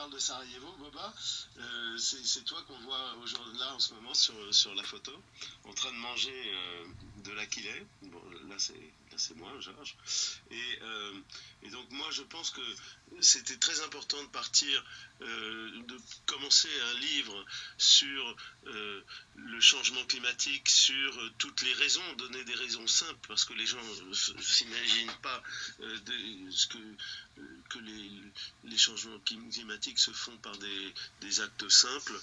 parles de Sarajevo, Boba, c'est toi qu'on voit aujourd'hui, là en ce moment sur la photo, en train de manger de l'aquilée. Bon, là c'est moi, Georges. Et donc moi je pense que c'était très important de partir, de commencer un livre sur le changement climatique, sur toutes les raisons, donner des raisons simples, parce que les gens ne s'imaginent pas que les changements climatiques se font par des actes simples,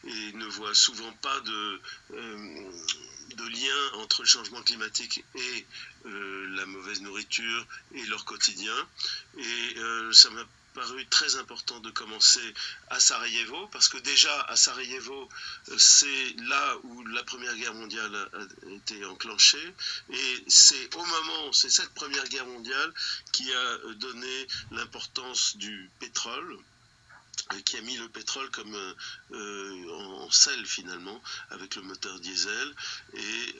et ne voient souvent pas de lien entre le changement climatique et la mauvaise nourriture et leur quotidien. Et ça m'a paru très important de commencer à Sarajevo, parce que déjà à Sarajevo, c'est là où la Première Guerre mondiale a été enclenchée, et c'est cette Première Guerre mondiale qui a donné l'importance du pétrole, qui a mis le pétrole comme en selle finalement, avec le moteur diesel. Et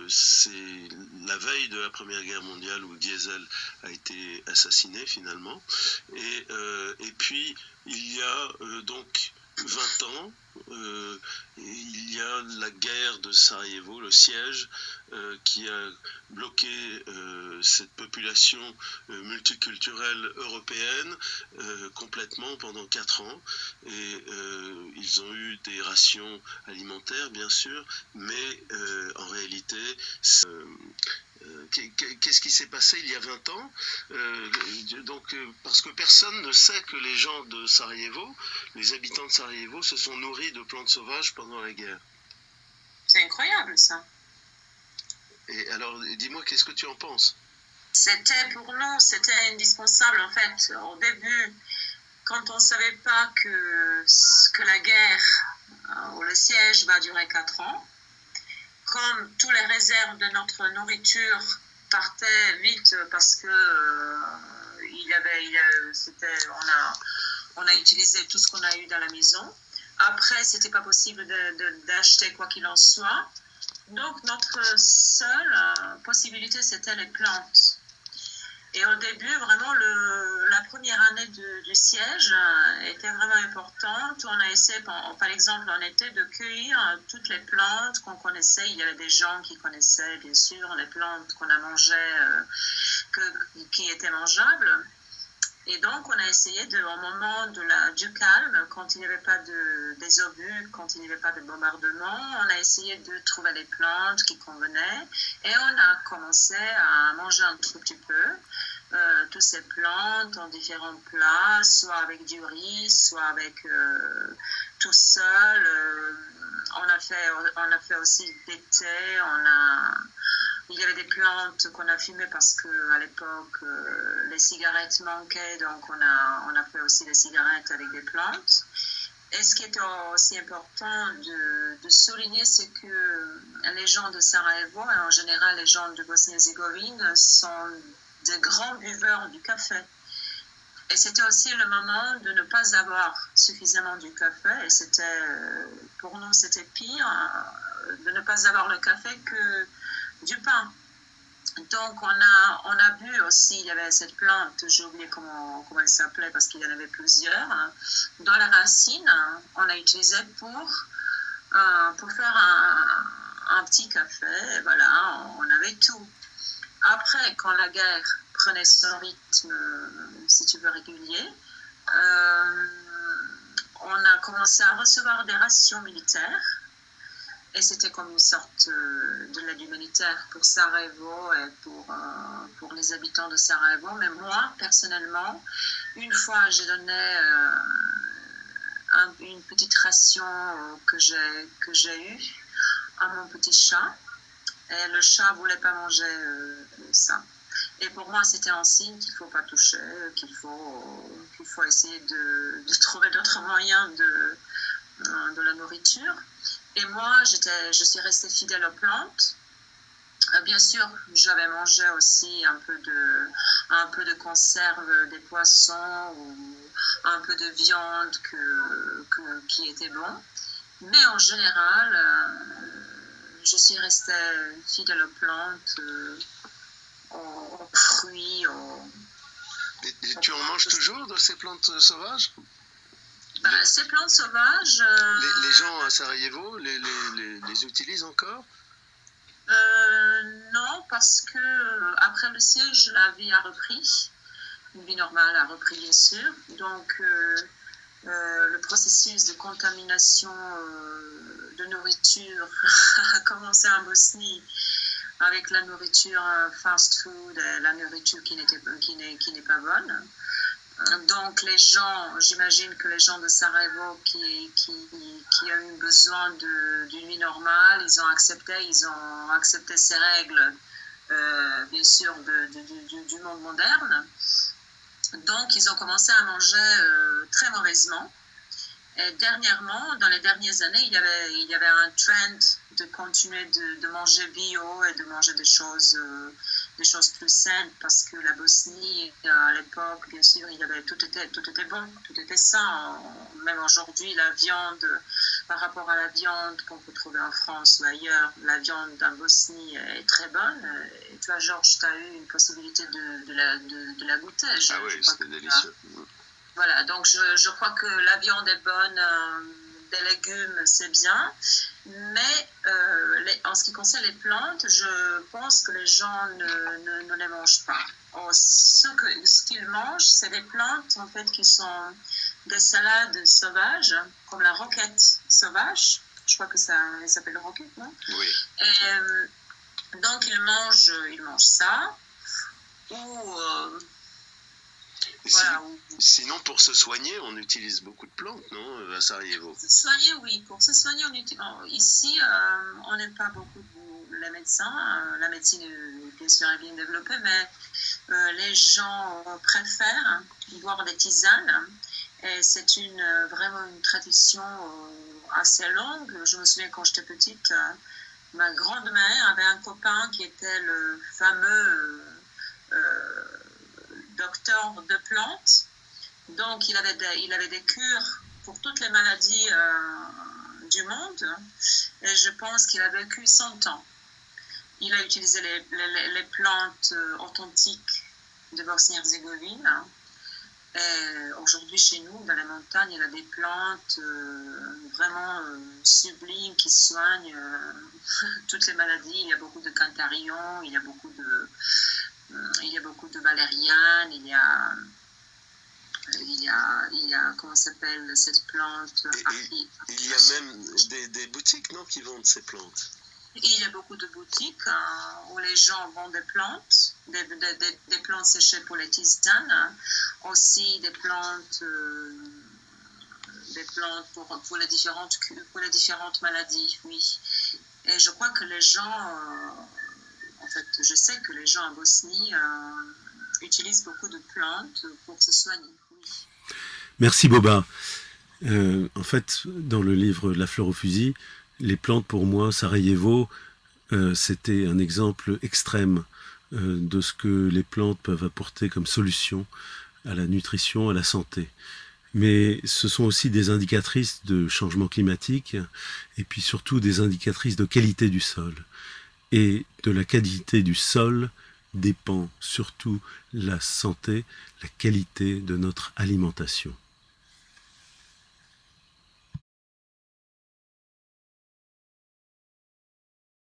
c'est la veille de la Première Guerre mondiale où Diesel a été assassiné finalement. Et puis il y a donc 20 ans, il y a la guerre de Sarajevo, le siège, qui a bloqué cette population multiculturelle européenne complètement pendant 4 ans. Et ils ont eu des rations alimentaires, bien sûr, mais en réalité, qu'est-ce qui s'est passé il y a 20 ans? Parce que personne ne sait que les gens de Sarajevo, les habitants de Sarajevo, se sont nourris de plantes sauvages pendant la guerre. C'est incroyable, ça. Et alors, dis-moi, qu'est-ce que tu en penses? Pour nous, c'était indispensable, en fait. Au début, quand on ne savait pas que la guerre ou le siège va durer 4 ans, comme toutes les réserves de notre nourriture partaient vite parce que on a utilisé tout ce qu'on a eu dans la maison. Après, c'était pas possible d'acheter quoi qu'il en soit. Donc, notre seule possibilité, c'était les plantes. Et au début, vraiment, la première année du siège était vraiment importante. On a essayé, par exemple, en été, de cueillir toutes les plantes qu'on connaissait. Il y avait des gens qui connaissaient, bien sûr, les plantes qu'on a mangées, qui étaient mangeables. Et donc, on a essayé, au moment du calme, quand il n'y avait pas des obus, quand il n'y avait pas de bombardement, on a essayé de trouver les plantes qui convenaient. Et on a commencé à manger un tout petit peu toutes ces plantes en différents plats, soit avec du riz, soit avec tout seul. On a fait aussi des thés, il y avait des plantes qu'on a fumées parce qu'à l'époque, les cigarettes manquaient, donc on a fait aussi des cigarettes avec des plantes. Et ce qui est aussi important de souligner, c'est que les gens de Sarajevo, et en général les gens de Bosnie-Herzégovine, sont des grands buveurs du café. Et c'était aussi le moment de ne pas avoir suffisamment du café, et pour nous, c'était pire de ne pas avoir le café que du pain. Donc, on a bu aussi, il y avait cette plante, j'ai oublié comment elle s'appelait parce qu'il y en avait plusieurs, dont la racine, on a utilisé pour faire un petit café. Et voilà, on avait tout. Après, quand la guerre prenait son rythme, si tu veux, régulier, on a commencé à recevoir des rations militaires. Et c'était comme une sorte de l'aide humanitaire pour Sarajevo et pour les habitants de Sarajevo. Mais moi, personnellement, une fois, j'ai donné une petite ration que j'ai eue à mon petit chat. Et le chat ne voulait pas manger ça. Et pour moi, c'était un signe qu'il ne faut pas toucher, qu'il faut essayer de trouver d'autres moyens de la nourriture. Et moi, je suis restée fidèle aux plantes. Bien sûr, j'avais mangé aussi un peu de conserve des poissons ou un peu de viande qui était bon. Mais en général, je suis restée fidèle aux plantes, aux fruits, Et tu en manges toujours de ces plantes sauvages? Ces plantes sauvages... Les gens à Sarajevo les utilisent encore? Non, parce que après le siège, la vie a repris. Une vie normale a repris, bien sûr. Donc, le processus de contamination de nourriture a commencé en Bosnie avec la nourriture fast food, la nourriture qui n'est pas bonne. Donc les gens, j'imagine que les gens de Sarajevo qui ont eu besoin d'une vie normale, ils ont accepté ces règles, bien sûr, du monde moderne. Donc ils ont commencé à manger très mauvaisement. Et dernièrement, dans les dernières années, il y avait un trend de continuer de manger bio et de manger des choses plus saines, parce que la Bosnie, à l'époque, bien sûr, tout était bon, tout était sain. Même aujourd'hui, la viande, par rapport à la viande qu'on peut trouver en France ou ailleurs, la viande en Bosnie est très bonne. Et toi, Georges, tu as eu une possibilité de la goûter. Ah oui, c'était délicieux. Voilà, donc je crois que la viande est bonne, des légumes c'est bien, mais en ce qui concerne les plantes, je pense que les gens ne les mangent pas. Ce qu'ils mangent, c'est des plantes en fait qui sont des salades sauvages, comme la roquette sauvage. Je crois que ça s'appelle roquette, non? Oui. Et, donc ils mangent ça, ou... voilà. Sinon, pour se soigner, on utilise beaucoup de plantes, non, à Sarajevo? Pour se soigner, oui. Pour se soigner, ici, on n'aime pas beaucoup les médecins. La médecine, bien sûr, est bien développée, mais les gens préfèrent boire des tisanes. Et c'est vraiment une tradition assez longue. Je me souviens quand j'étais petite, ma grand-mère avait un copain qui était le fameux docteur de plantes. Donc, il avait des cures pour toutes les maladies du monde. Et je pense qu'il a vécu 100 ans. Il a utilisé les plantes authentiques de Bosnie-Herzégovine. Et aujourd'hui, chez nous, dans les montagnes, il y a des plantes vraiment sublimes qui soignent toutes les maladies. Il y a beaucoup de cantharillon, il y a beaucoup de valériane, il y a comment s'appelle cette plante? Il y a même des boutiques, non, qui vendent ces plantes? Il y a beaucoup de boutiques où les gens vendent des plantes, des plantes séchées pour les tisanes, aussi des plantes pour les différentes maladies, oui. Et je crois que les gens, en fait, je sais que les gens en Bosnie utilisent beaucoup de plantes pour se soigner, oui. Merci Boba. En fait, dans le livre La fleur au fusil, les plantes, pour moi, Sarajevo, c'était un exemple extrême de ce que les plantes peuvent apporter comme solution à la nutrition, à la santé. Mais ce sont aussi des indicatrices de changement climatique et puis surtout des indicatrices de qualité du sol. Et de la qualité du sol dépend surtout la santé, la qualité de notre alimentation.